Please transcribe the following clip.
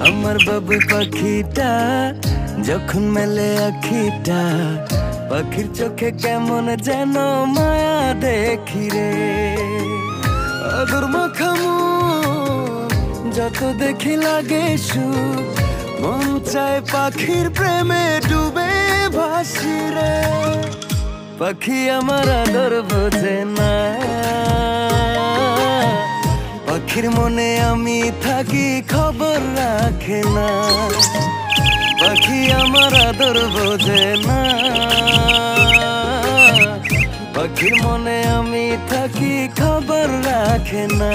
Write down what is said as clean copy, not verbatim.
আমার বাবু পাখিটা যখন মেলে আখিটা, পাখির চোখে কেমন যেন মায়া দেখি রে। আদর মাখামু যত দেখি লাগে সুখ, মন চায় পাখির প্রেমে ডুবে ভাসি রে। পাখি আমার আদর বোঝে না, পাখির মনে আমি থাকি খবর রাখে না। পাখি আমার আদর বোঝে না, পাখির মনে আমি থাকি খবর রাখে না।